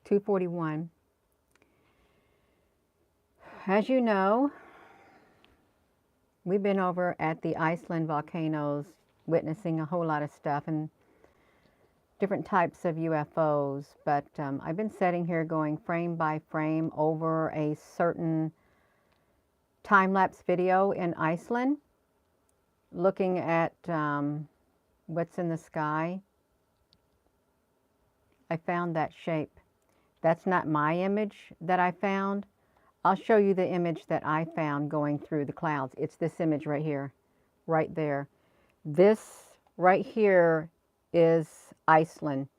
2:41. As you know, we've been over at the Iceland volcanoes witnessing a whole lot of stuff and different types of UFOs, but I've been sitting here going frame by frame over a certain time-lapse video in Iceland, looking at what's in the sky. I found that shape. That's not my image that I found. I'll show you the image that I found going through the clouds. It's this image right here, right there. This right here is Iceland.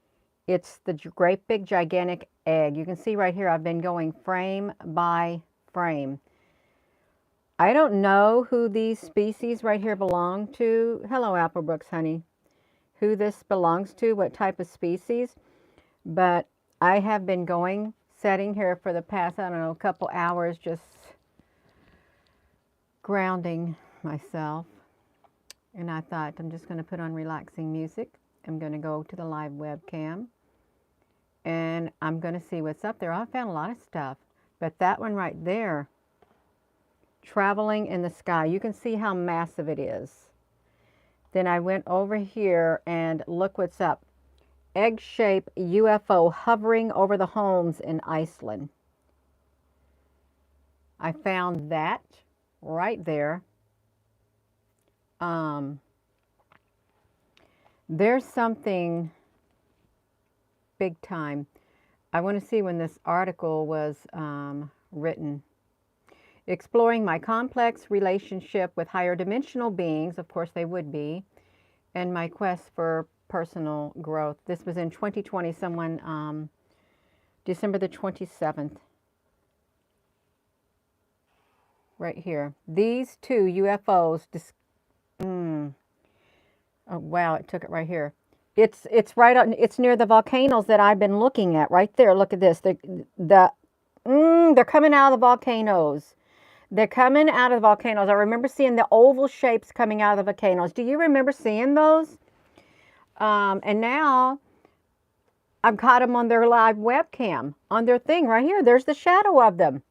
It's the great big gigantic egg. You can see right here I've been going frame by frame. I don't know who these species right here belong to. Hello, Applebrooks, honey. Who this belongs to, what type of species. But I have been sitting here for the past, I don't know, couple hours, just grounding myself. And I thought, I'm just going to put on relaxing music. I'm going to go to the live webcam. And I'm going to see what's up there. I found a lot of stuff. But that one right there, traveling in the sky, you can see how massive it is. Then I went over here and look what's up. Egg-shaped UFO hovering over the homes in Iceland. I found that right there. There's something big time. I want to see when this article was written. Exploring my complex relationship with higher dimensional beings, of course they would be, and my quest for personal growth. This was in 2020, someone, December the 27th. Right here. These two UFOs, oh wow, it took it right here. It's right on, it's near the volcanoes that I've been looking at, right there. Look at this. They're coming out of the volcanoes. They're coming out of the volcanoes. I remember seeing the oval shapes coming out of the volcanoes. Do you remember seeing those? And now I've caught them on their live webcam, on their thing right here. There's the shadow of them.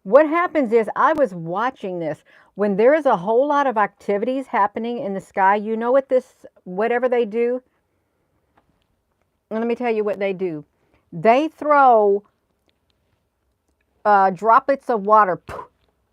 What happens is, I was watching this. When there is a whole lot of activities happening in the sky, you know what whatever they do? Let me tell you what they do. They throw droplets of water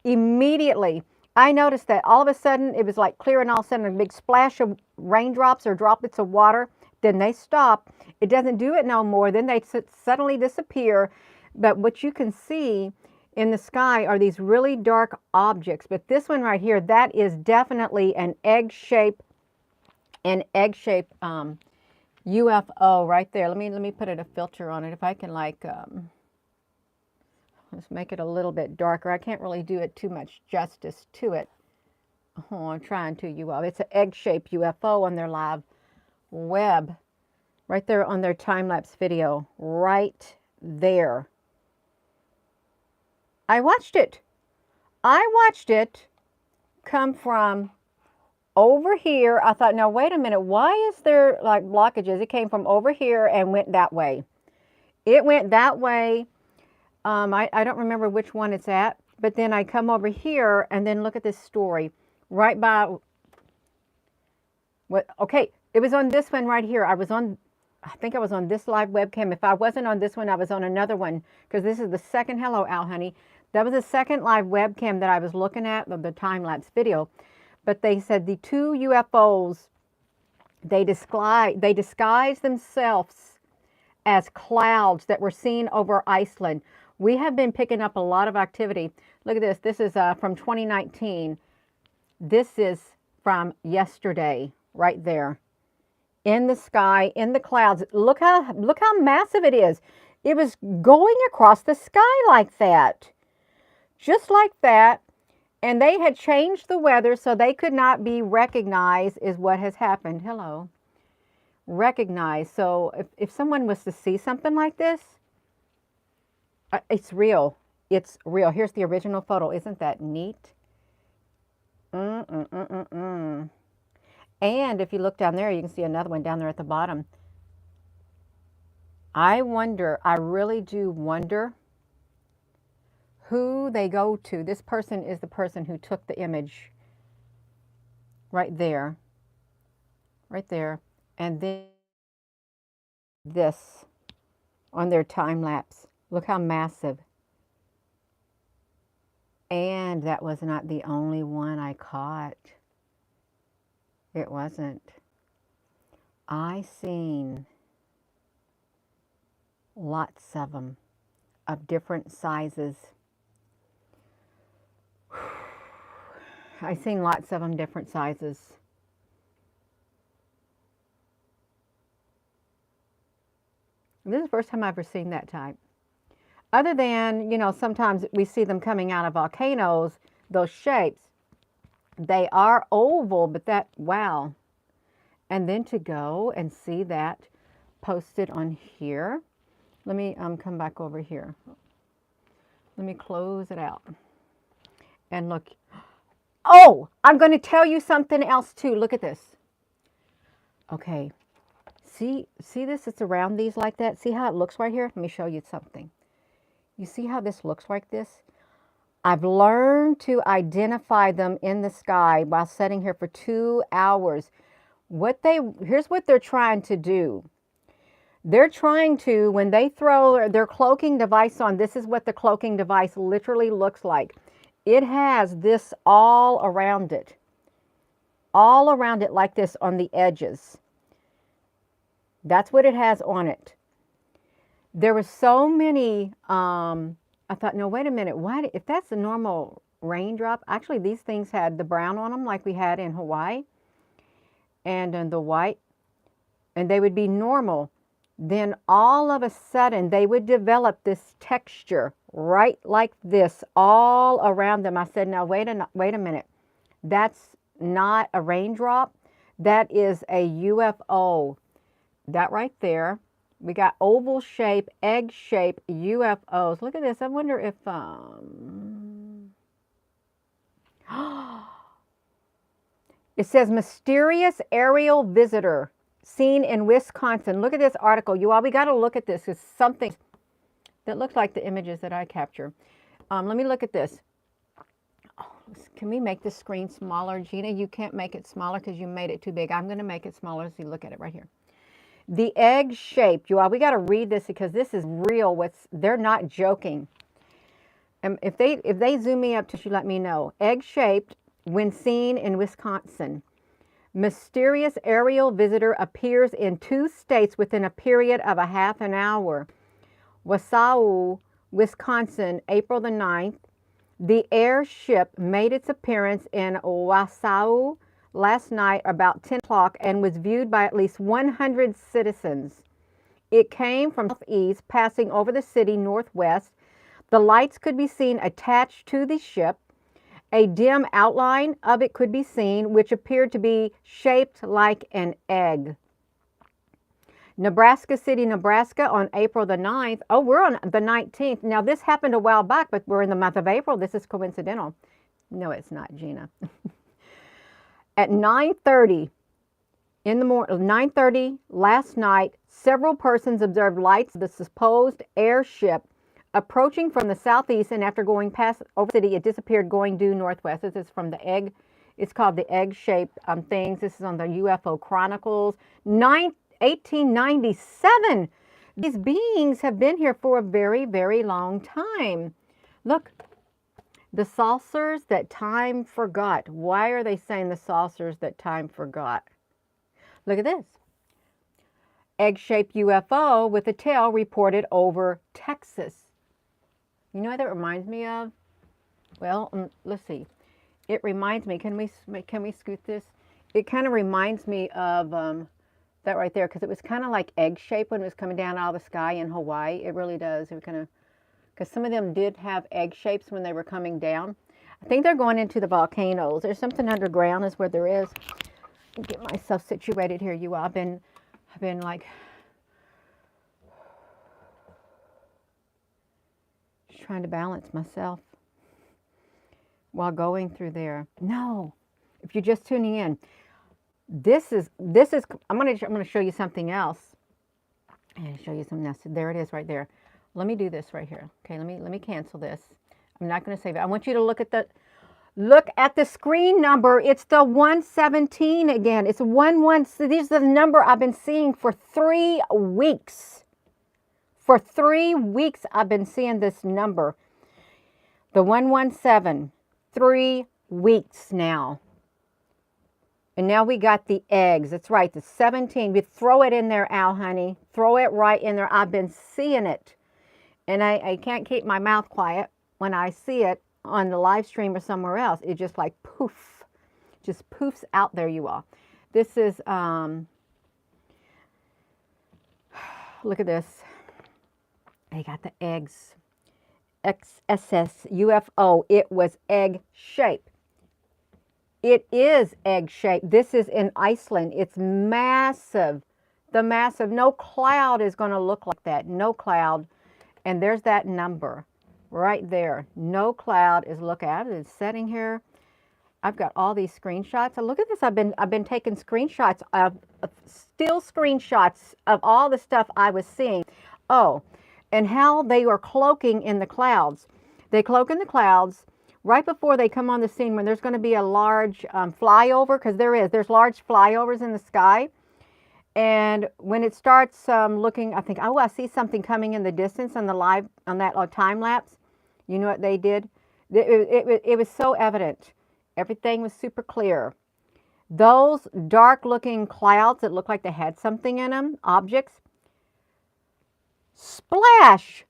immediately. I noticed that all of a sudden it was like clear, and all of a sudden a big splash of raindrops or droplets of water. Then they stop. It doesn't do it no more. Then they suddenly disappear. But what you can see in the sky are these really dark objects. But this one right here, that is definitely an egg-shaped UFO right there. Let me put a filter on it. If I can, like, let's make it a little bit darker. I can't really do it too much justice to it. Oh, I'm trying to, you all. It's an egg-shaped UFO on their live web. Right there on their time-lapse video. Right there. I watched it. I watched it come from over here. I thought, now wait a minute. Why is there like blockages? It came from over here and went that way. It went that way. I don't remember which one it's at, but then I come over here and then look at this story right by what, okay, it was on this one right here. I think I was on this live webcam. If I wasn't on this one, I was on another one, because this is the second, hello Al honey. That was the second live webcam that I was looking at, the time-lapse video. But they said the two UFOs, they disguise themselves as clouds that were seen over Iceland. We have been picking up a lot of activity. Look at this. This is from 2019. This is from yesterday, right there. In the sky, in the clouds. Look how massive it is. It was going across the sky like that. Just like that. And they had changed the weather so they could not be recognized, is what has happened. Hello. Recognized. So if someone was to see something like this, it's real. It's real. Here's the original photo. Isn't that neat? And if you look down there, you can see another one down there at the bottom. I wonder, I really do wonder who they go to. This person is the person who took the image right there, and then this on their time lapse. Look how massive. And that was not the only one I caught. It wasn't. I seen lots of them of different sizes. I seen lots of them different sizes. This is the first time I've ever seen that type. Other than, you know, sometimes we see them coming out of volcanoes, those shapes. They are oval, but that, wow. And then to go and see that posted on here. Let me come back over here. Let me close it out. And look. Oh, I'm going to tell you something else too. Look at this. Okay. See this? It's around these like that. See how it looks right here? Let me show you something. You see how this looks like this? I've learned to identify them in the sky while sitting here for 2 hours. Here's what they're trying to do. They're trying to, when they throw their cloaking device on, this is what the cloaking device literally looks like. It has this all around it like this on the edges. That's what it has on it. There were so many, I thought, no, wait a minute, why, if that's a normal raindrop, actually these things had the brown on them like we had in Hawaii, and the white, and they would be normal. Then all of a sudden they would develop this texture right like this all around them. I said, now wait a minute. That's not a raindrop. That is a UFO. That right there. We got oval shape, egg shape UFOs. Look at this. I wonder if it says mysterious aerial visitor seen in Wisconsin. Look at this article. You all, we got to look at this. It's something that looks like the images that I capture. Let me look at this. Oh, can we make this screen smaller? Gina, you can't make it smaller because you made it too big. I'm going to make it smaller. See, look at it right here. The egg shape. You all, we got to read this because this is real. They're not joking. If they zoom me up to you, let me know. Egg shaped when seen in Wisconsin. Mysterious aerial visitor appears in 2 states within a period of a half an hour. Wausau, Wisconsin, April the 9th. The airship made its appearance in Wausau last night about 10 o'clock and was viewed by at least 100 citizens. It came from southeast, passing over the city northwest. The lights could be seen attached to the ship. A dim outline of it could be seen, which appeared to be shaped like an egg. Nebraska City, Nebraska on April the 9th. Oh, we're on the 19th. Now, this happened a while back, but we're in the month of April. This is coincidental. No, it's not, Gina. At 9:30 in the morning, 9:30 last night, several persons observed lights of the supposed airship approaching from the southeast, and after going past over the city, it disappeared going due northwest. This is from the egg. It's called the egg-shaped things. This is on the UFO Chronicles. 1897. These beings have been here for a very, very long time. Look, the saucers that time forgot. Why are they saying the saucers that time forgot? Look at this. Egg-shaped UFO with a tail reported over Texas. You know what that reminds me of? Well, let's see. It reminds me, can we scoot this? It kind of reminds me of that right there, because it was kind of like egg-shaped when it was coming down out of the sky in Hawaii. It really does. It was kind of, because some of them did have egg shapes when they were coming down. I think they're going into the volcanoes. There's something underground is where there is. Get myself situated here, you all. I've been like trying to balance myself while going through there. No, if you're just tuning in, this is I'm going to show you something else. And show you some nested. There it is right there. Let me do this right here. Okay, let me cancel this. I'm not going to save it. I want you to look at the screen number. It's the 117 again. It's 11. So this is the number I've been seeing for 3 weeks. For 3 weeks I've been seeing this number. The 117. 3 weeks now. And now we got the eggs. That's right, the 17. We throw it in there, Al, honey. Throw it right in there. I've been seeing it. And I can't keep my mouth quiet when I see it on the live stream or somewhere else. It just like poof. Just poofs out there, you all. This is, look at this. They got the eggs. XSS UFO. It was egg shape. It is egg shaped. This is in Iceland. It's massive. The massive. No cloud is going to look like that. No cloud. And there's that number right there. No cloud is, look at it. It's setting here. I've got all these screenshots. And look at this. I've been taking screenshots of still screenshots of all the stuff I was seeing. Oh, and how they are cloaking in the clouds. They cloak in the clouds right before they come on the scene when there's going to be a large flyover, because there's large flyovers in the sky. And when it starts looking, I think, oh, I see something coming in the distance on the live, on that time lapse. You know what they did? It was so evident. Everything was super clear. Those dark looking clouds that looked like they had something in them, objects, splashed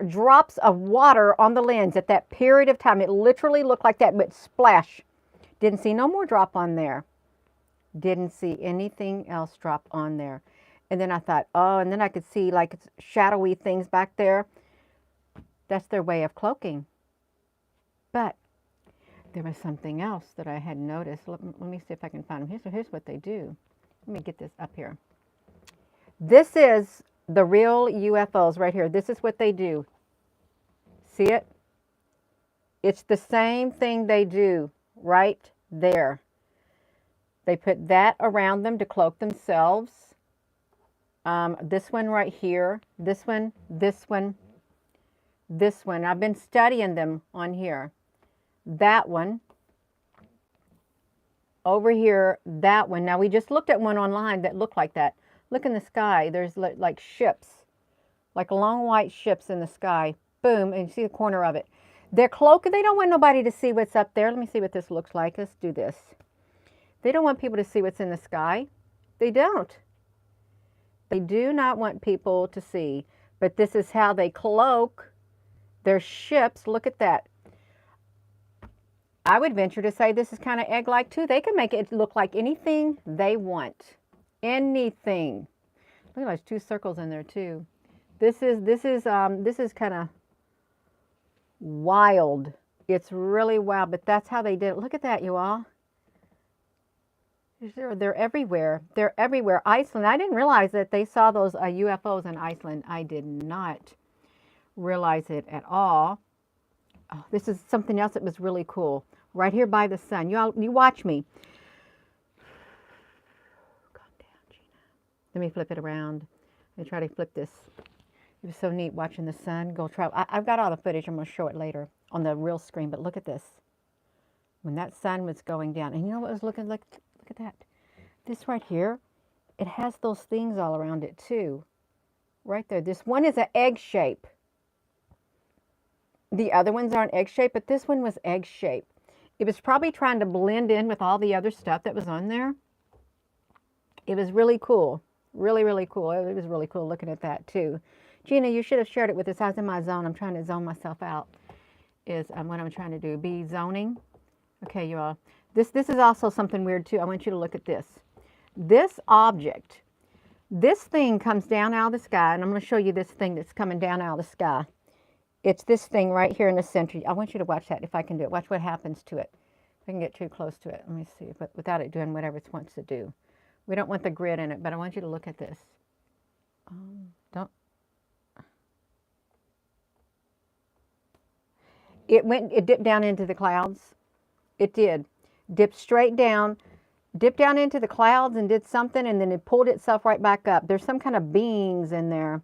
drops of water on the lens at that period of time. It literally looked like that, but splash. Didn't see no more drop on there. Didn't see anything else drop on there. And then I thought, oh, and then I could see like shadowy things back there. That's their way of cloaking. But there was something else that I had noticed. Let me see if I can find them. Here's what they do. Let me get this up here. This is the real UFOs right here. This is what they do. See it? It's the same thing they do right there. They put that around them to cloak themselves. This one right here. This one. I've been studying them on here. That one. Over here, that one. Now, we just looked at one online that looked like that. Look in the sky. There's like ships, like long white ships in the sky. Boom, and you see the corner of it. They're cloaked. They don't want nobody to see what's up there. Let me see what this looks like. Let's do this. They don't want people to see what's in the sky. They don't. They do not want people to see. But this is how they cloak their ships. Look at that. I would venture to say this is kind of egg-like too. They can make it look like anything they want. Anything. Look at those 2 circles in there too. This is kind of wild. It's really wild, but that's how they did it. Look at that, you all. They're everywhere. They're everywhere. Iceland. I didn't realize that they saw those UFOs in Iceland. I did not realize it at all. Oh, this is something else that was really cool. Right here by the sun. You watch me. Let me flip it around. Let me try to flip this. It was so neat watching the sun go travel. I've got all the footage. I'm going to show it later on the real screen. But look at this. When that sun was going down. And you know what it was looking like? Look at that. This right here, it has those things all around it too. Right there. This one is an egg shape. The other ones aren't egg shape, but this one was egg shape. It was probably trying to blend in with all the other stuff that was on there. It was really cool. Really, really cool. It was really cool looking at that too. Gina, you should have shared it with us. I was in my zone. I'm trying to zone myself out. Is what I'm trying to do. Be zoning. Okay, you all. This is also something weird too. I want you to look at this. This object, this thing comes down out of the sky, and I'm going to show you this thing that's coming down out of the sky. It's this thing right here in the center. I want you to watch that if I can do it. Watch what happens to it. If I can get too close to it. Let me see. But without it doing whatever it wants to do. We don't want the grid in it, but I want you to look at this. It dipped down into the clouds. It did. Dipped straight down, dipped down into the clouds and did something, and then it pulled itself right back up. There's some kind of beings in there.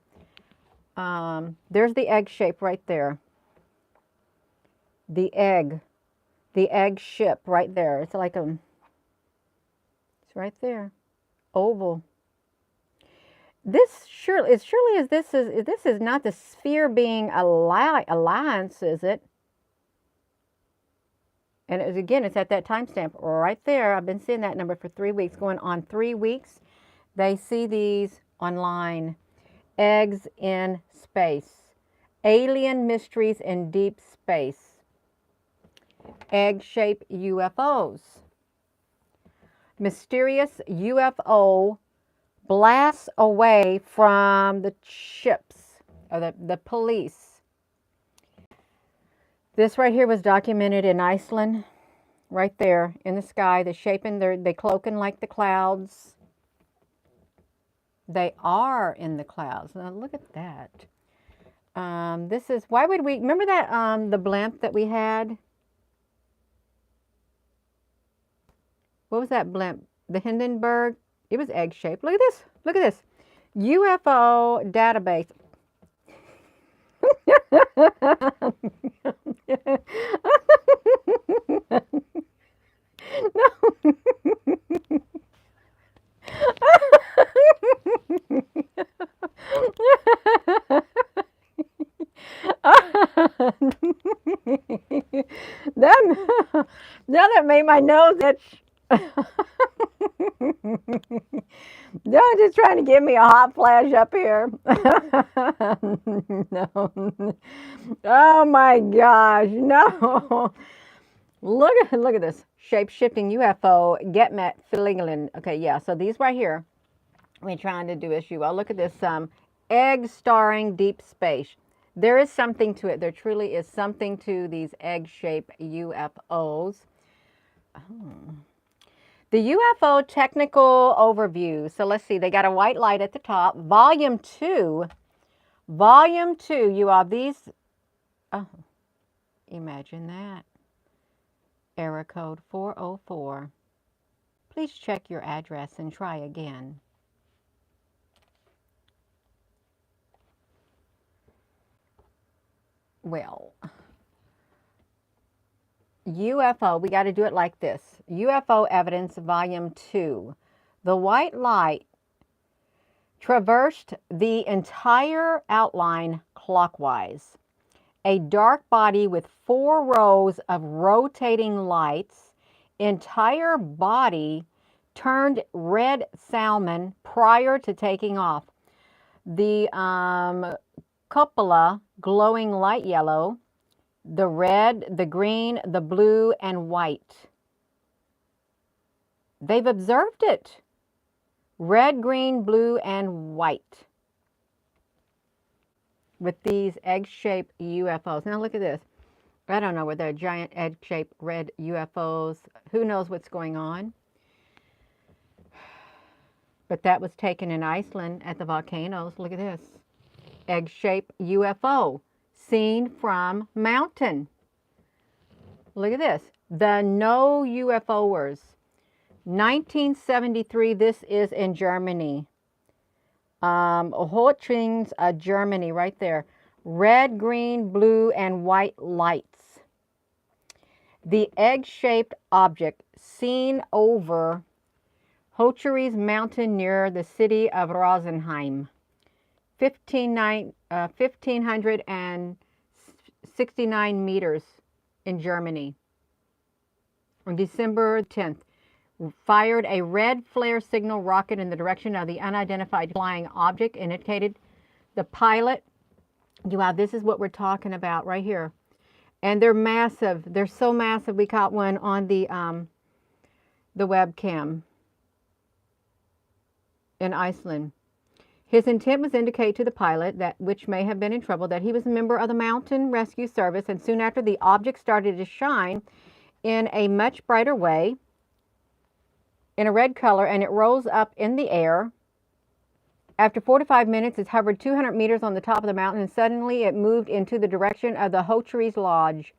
There's the egg shape right there. The egg ship right there. It's like it's right there, oval. This surely is this is not the sphere being alliance, is it? And again, it's at that timestamp right there. I've been seeing that number for 3 weeks, going on 3 weeks. They see these online. Eggs in space. Alien mysteries in deep space. Egg-shaped UFOs. Mysterious UFO blasts away from the ships, or the police. This right here was documented in Iceland, right there in the sky. They're shaping, they cloaking like the clouds. They are in the clouds. Now look at that. This is, why would we, remember that, the blimp that we had? What was that blimp? The Hindenburg? It was egg-shaped. Look at this. Look at this. UFO database. No. That made my nose itch. No, just trying to give me a hot flash up here. No. Oh my gosh, no. Look at this. Shape-shifting UFO, Getmet Finland. Okay, yeah, so these right here, we're trying to do is look at this, egg starring deep space. There is something to it. There truly is something to these egg-shaped UFOs. Oh. The UFO technical overview. So let's see. They got a white light at the top. Volume 2. Volume 2. You have these. Oh, imagine that. Error code 404. Please check your address and try again. Well, UFO, we got to do it like this. UFO Evidence, Volume 2. The white light traversed the entire outline clockwise. A dark body with 4 rows of rotating lights. Entire body turned red salmon prior to taking off. The cupola glowing light yellow. The red, the green, the blue, and white. They've observed it. Red, green, blue, and white. With these egg-shaped UFOs. Now look at this. I don't know whether they're giant egg-shaped red UFOs. Who knows what's going on? But that was taken in Iceland at the volcanoes. Look at this. Egg-shaped UFO. Seen from mountain. Look at this. The No UFOers. 1973. This is in Germany. Holtrings, Germany, right there. Red, green, blue, and white lights. The egg-shaped object seen over Hocheri's mountain near the city of Rosenheim. 1,569 meters in Germany. On December 10th, fired a red flare signal rocket in the direction of the unidentified flying object, indicated the pilot. Wow, this is what we're talking about right here. And they're massive. They're so massive. We caught one on the webcam in Iceland. His intent was to indicate to the pilot, that which may have been in trouble, that he was a member of the Mountain Rescue Service, and soon after the object started to shine in a much brighter way, in a red color, and it rose up in the air. After 45 minutes, it hovered 200 meters on the top of the mountain, and suddenly it moved into the direction of the Hocheri's Lodge.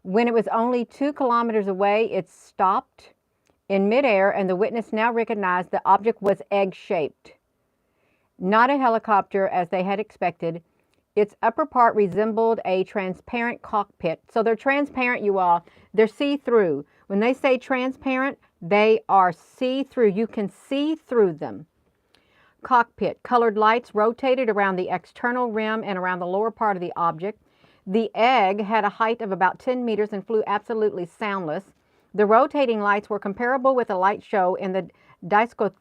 When it was only 2 kilometers away, it stopped in midair, and the witness now recognized the object was egg-shaped. Not a helicopter as they had expected. Its upper part resembled a transparent cockpit. So they're transparent, you all. They're see-through. When they say transparent, they are see-through. You can see through them. Cockpit. Colored lights rotated around the external rim and around the lower part of the object. The egg had a height of about 10 meters and flew absolutely soundless. The rotating lights were comparable with a light show in the discotheque,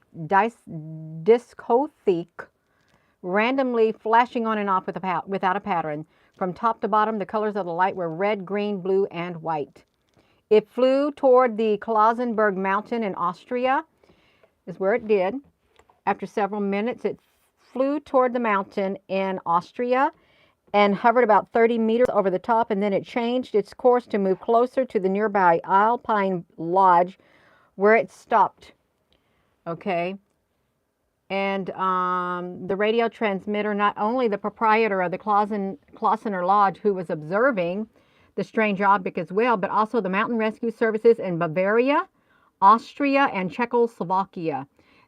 randomly flashing on and off without a pattern. From top to bottom, the colors of the light were red, green, blue, and white. It flew toward the Klausenberg Mountain in Austria, is where it did. After several minutes, it flew toward the mountain in Austria and hovered about 30 meters over the top, and then it changed its course to move closer to the nearby Alpine Lodge, where it stopped. Okay. And the radio transmitter, not only the proprietor of the Klausener Lodge, who was observing the strange object as well, but also the mountain rescue services in Bavaria, Austria, and Czechoslovakia.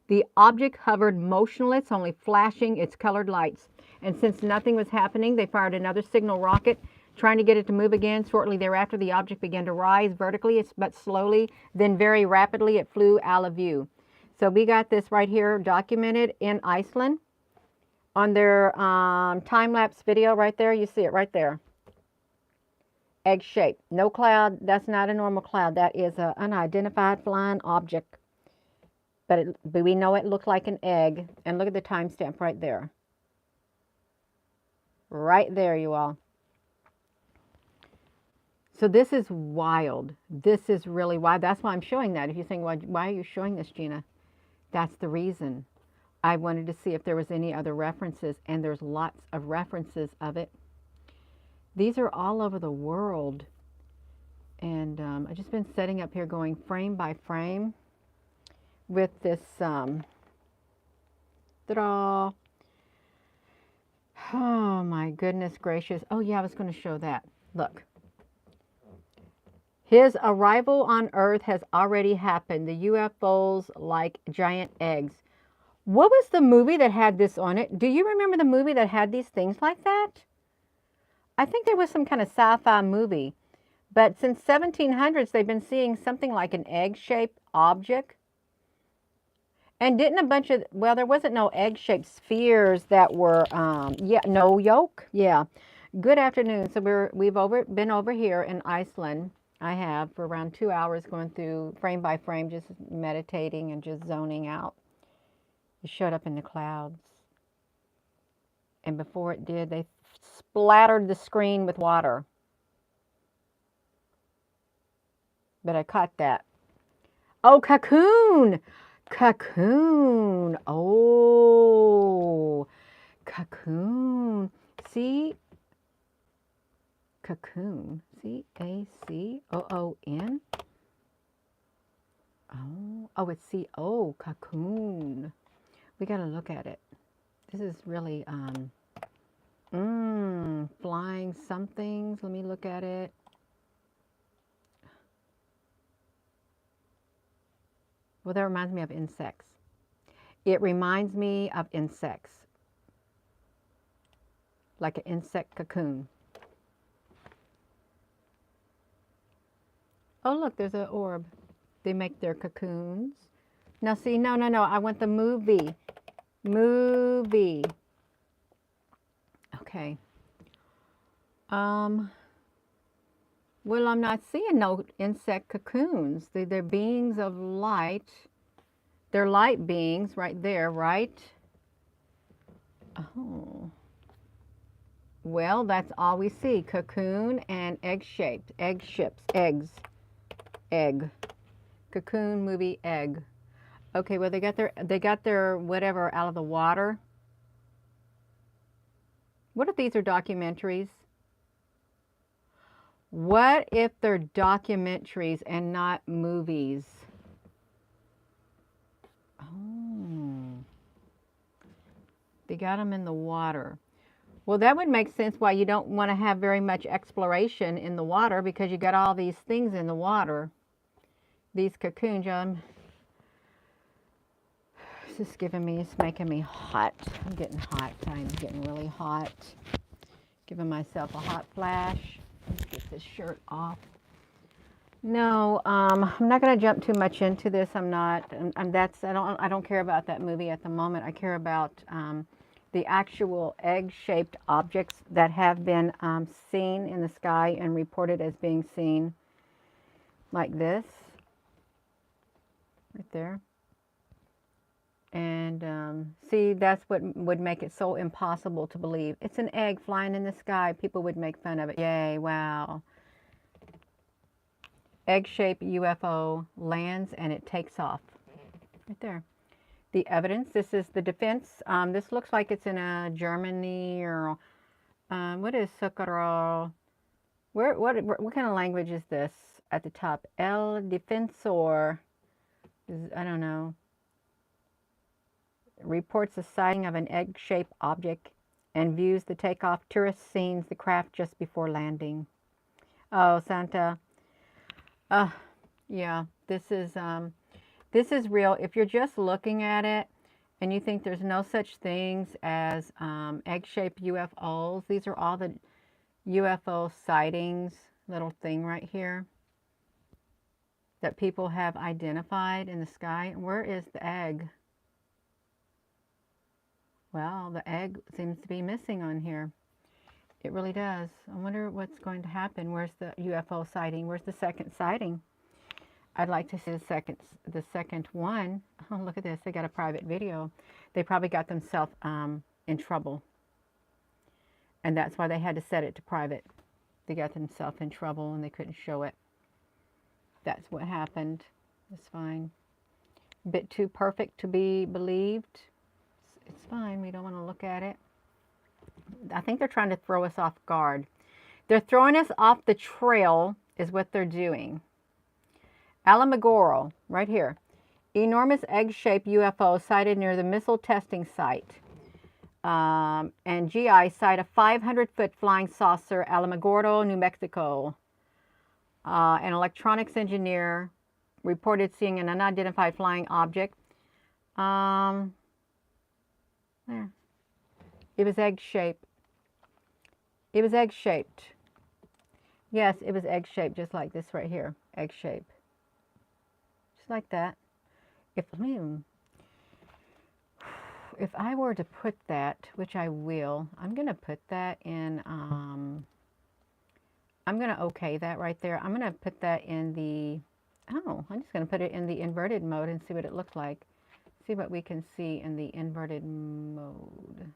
The object hovered motionless, only flashing its colored lights. And since nothing was happening, they fired another signal rocket, trying to get it to move again. Shortly thereafter, the object began to rise vertically, but slowly, then very rapidly, it flew out of view. So we got this right here documented in Iceland on their time-lapse video right there. You see it right there. Egg shape. No cloud. That's not a normal cloud. That is an unidentified flying object. But we know it looked like an egg. And look at the timestamp right there. Right there, you all. So this is wild. This is really wild. That's why I'm showing that. If you're saying, why are you showing this, Gina? That's the reason. I wanted to see if there was any other references, and there's lots of references of it. These are all over the world. And I've just been setting up here going frame by frame with this, ta-da. Oh my goodness gracious. Oh yeah, I was going to show that. Look. His arrival on Earth has already happened. The UFOs like giant eggs. What was the movie that had this on it? Do you remember the movie that had these things like that? I think there was some kind of sci-fi movie. But since 1700s, they've been seeing something like an egg-shaped object. And didn't a bunch of, well, there wasn't no egg-shaped spheres that were, no yolk? Yeah. Good afternoon. So we've been over here in Iceland. I have for around 2 hours going through frame by frame, just meditating and just zoning out. It showed up in the clouds. And before it did, they splattered the screen with water. But I caught that. Oh, cocoon! Cocoon. Oh, cocoon. See? Cocoon. C-A-C-O-O-N. Oh, it's C-O. Cocoon. We got to look at it. This is really, flying somethings. Let me look at it. Well, that reminds me of insects. It reminds me of insects. Like an insect cocoon. Oh, look, there's an orb. They make their cocoons. Now, see, no. I want the movie. Movie. Okay. Well, I'm not seeing no insect cocoons. They're beings of light. They're light beings right there, right? Oh. Well, that's all we see. Cocoon and egg-shaped. Eggs. Egg. Cocoon, movie, egg. Okay, well, they got their whatever out of the water. What if these are documentaries? What if they're documentaries and not movies? Oh. They got them in the water. Well, that would make sense why you don't want to have very much exploration in the water, because you got all these things in the water. These cocoons, it's just giving me, it's making me hot. I'm getting hot. I'm getting really hot. Giving myself a hot flash. Let's get this shirt off. No, I'm not going to jump too much into this. I'm not. I don't care about that movie at the moment. I care about the actual egg-shaped objects that have been seen in the sky and reported as being seen, like this, right there. And see, that's what would make it so impossible to believe. It's an egg flying in the sky. People would make fun of it. Yay, wow. Egg-shaped UFO lands and it takes off. Right there. The evidence, this is the defense. This looks like it's in Germany or what is Socorro? What kind of language is this at the top? El Defensor, I don't know. Reports a sighting of an egg-shaped object and views the takeoff. Tourist scenes the craft just before landing. Oh, Santa. Yeah, this is real. If you're just looking at it and you think there's no such things as egg-shaped UFOs, these are all the UFO sightings, little thing right here, that people have identified in the sky. Where is the egg? Well, the egg seems to be missing on here. It really does. I wonder what's going to happen. Where's the UFO sighting? Where's the second sighting? I'd like to see the second one. Oh, look at this. They got a private video. They probably got themselves in trouble. And that's why they had to set it to private. They got themselves in trouble and they couldn't show it. That's what happened. It's fine. A bit too perfect to be believed. It's fine. We don't want to look at it. I think they're trying to throw us off guard. They're throwing us off the trail is what they're doing. Alamogordo, right here. Enormous egg-shaped UFO sighted near the missile testing site. And GI site a 500-foot flying saucer, Alamogordo, New Mexico. An electronics engineer reported seeing an unidentified flying object. There. It was egg-shaped. It was egg-shaped. Yes, it was egg-shaped, just like this right here. Egg-shaped. Just like that. If I were to put that, which I will, I'm going to put that in, I'm going to okay that right there. I'm going to put that in the, I'm just going to put it in the inverted mode and see what it looks like. See what we can see in the inverted mode.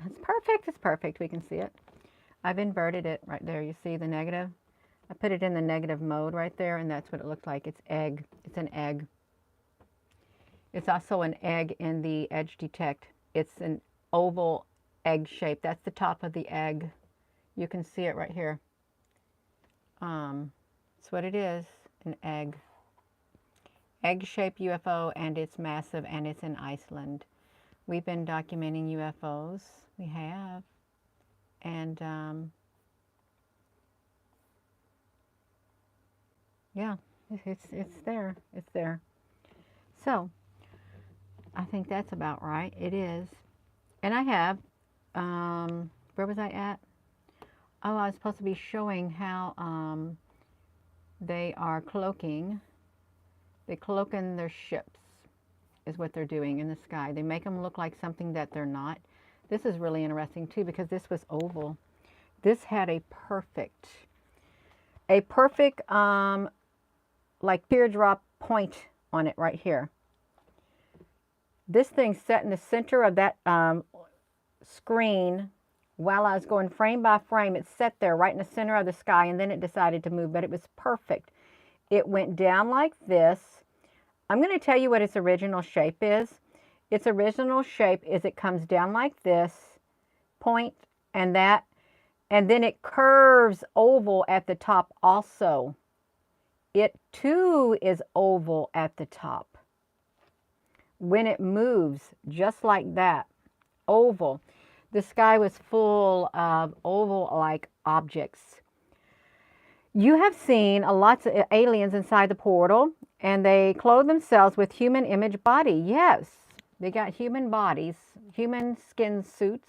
It's perfect. It's perfect. We can see it. I've inverted it right there. You see the negative? I put it in the negative mode right there, and that's what it looks like. It's egg. It's an egg. It's also an egg in the edge detect. It's an oval egg shape. That's the top of the egg. You can see it right here. That's what it is, an egg. Egg-shaped UFO, and it's massive, and it's in Iceland. We've been documenting UFOs. We have. And, yeah, it's there. It's there. So, I think that's about right. It is. And I have, where was I at? Oh, I was supposed to be showing how they are cloaking. They cloak in their ships, is what they're doing in the sky. They make them look like something that they're not. This is really interesting too, because this was oval. This had a perfect like teardrop point on it right here. This thing set in the center of that screen while I was going frame by frame. It sat there right in the center of the sky, and then it decided to move, but it was perfect. It went down like this. I'm going to tell you what its original shape is. Its original shape is it comes down like this, point, and that, and then it curves oval at the top also. It too is oval at the top. When it moves, just like that, oval. The sky was full of oval-like objects. You have seen lots of aliens inside the portal, and they clothe themselves with human image body. Yes, they got human bodies, human skin suits.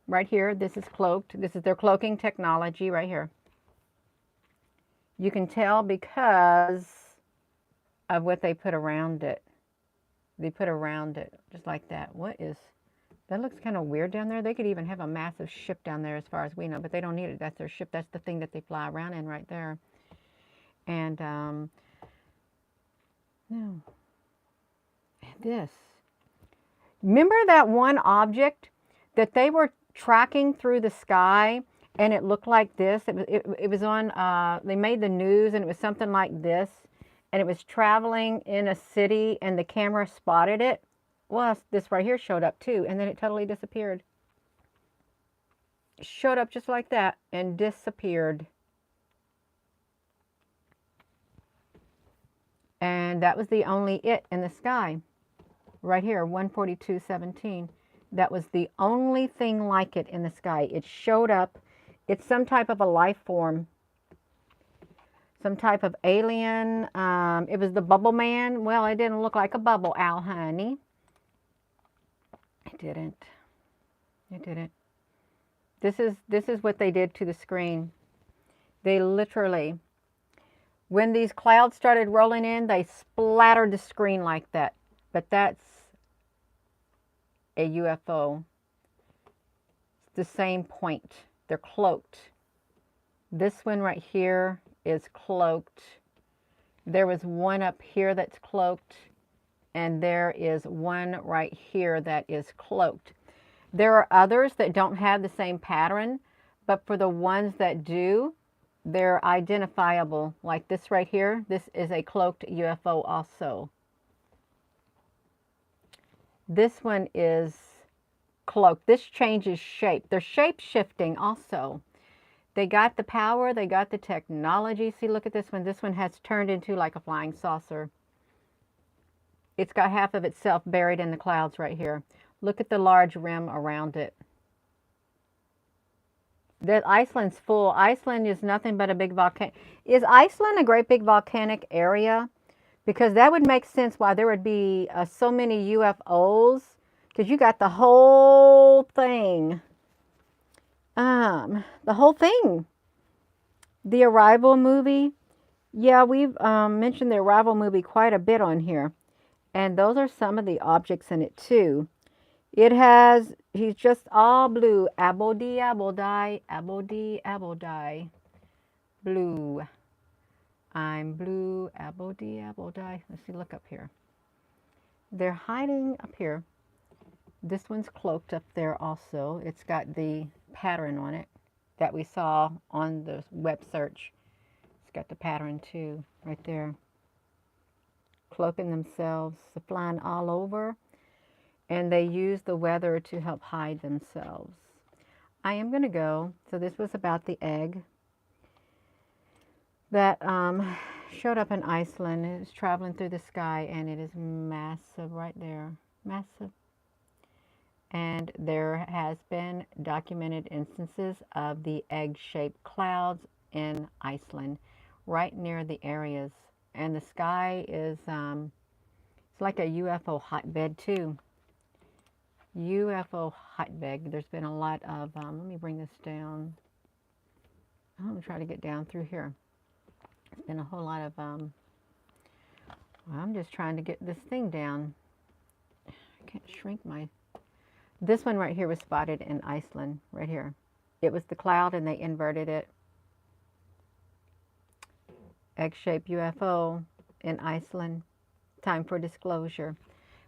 Right here, this is cloaked. This is their cloaking technology right here. You can tell because of what they put around it. They put around it just like that. What is, that looks kind of weird down there. They could even have a massive ship down there as far as we know, but they don't need it. That's their ship. That's the thing that they fly around in right there. And no, this. Remember that one object that they were tracking through the sky, and it looked like this? It was on, they made the news, and it was something like this, and it was traveling in a city, and the camera spotted it. Well, this right here showed up too, and then it totally disappeared. It showed up just like that and disappeared. And that was the only it in the sky. Right here, 142.17. That was the only thing like it in the sky. It showed up. It's some type of a life form. Some type of alien. It was the bubble man. Well, it didn't look like a bubble owl, honey. It didn't. It didn't. This is what they did to the screen. They literally, when these clouds started rolling in, they splattered the screen like that. But that's a UFO. It's the same point. They're cloaked. This one right here is cloaked. There was one up here that's cloaked, and there is one right here that is cloaked. There are others that don't have the same pattern, but for the ones that do, they're identifiable. Like this right here, this is a cloaked UFO also. This one is cloaked. This changes shape. They're shape shifting also. They got the power, they got the technology. See, look at this one. This one has turned into like a flying saucer. It's got half of itself buried in the clouds right here. Look at the large rim around it. That Iceland's full. Iceland is nothing but a big volcano. Is Iceland a great big volcanic area? Because that would make sense why there would be so many UFOs. Because you got the whole thing. The whole thing. The Arrival movie. Yeah, we've mentioned the Arrival movie quite a bit on here. And those are some of the objects in it too. It has, he's just all blue. Abodi, abodai, abodi, abodai. Blue. I'm blue, abodi, abodai. Let's see, look up here. They're hiding up here. This one's cloaked up there also. It's got the pattern on it that we saw on the web search. It's got the pattern too, right there. Cloaking themselves, flying all over. And they use the weather to help hide themselves. I am going to go. So this was about the egg that showed up in Iceland. It is traveling through the sky, and it is massive right there. Massive. And there has been documented instances of the egg-shaped clouds in Iceland, right near the areas. And the sky is, it's like a UFO hotbed too. UFO hotbed. There's been a lot of, let me bring this down. I'm going to try to get down through here. There's been a whole lot of, I'm just trying to get this thing down. I can't shrink my, this one right here was spotted in Iceland, right here. It was the cloud and they inverted it. Egg-shaped UFO in Iceland. Time for disclosure.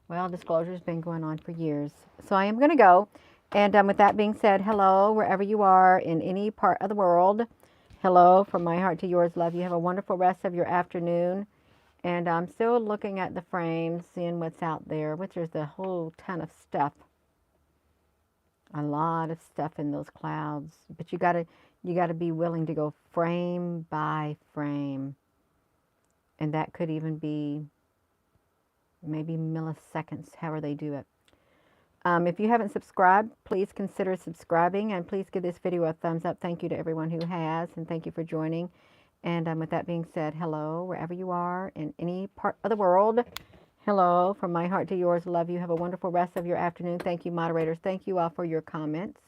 Well, disclosure's been going on for years. So I am going to go. And with that being said, hello, wherever you are in any part of the world. Hello, from my heart to yours, love. You have a wonderful rest of your afternoon. And I'm still looking at the frames, seeing what's out there, which there's a whole ton of stuff. A lot of stuff in those clouds. But you gotta be willing to go frame by frame. And that could even be maybe milliseconds, however they do it. If you haven't subscribed, please consider subscribing, and please give this video a thumbs up. Thank you to everyone who has, and thank you for joining. And with that being said, hello, wherever you are in any part of the world. Hello, from my heart to yours. Love you. Have a wonderful rest of your afternoon. Thank you, moderators. Thank you all for your comments.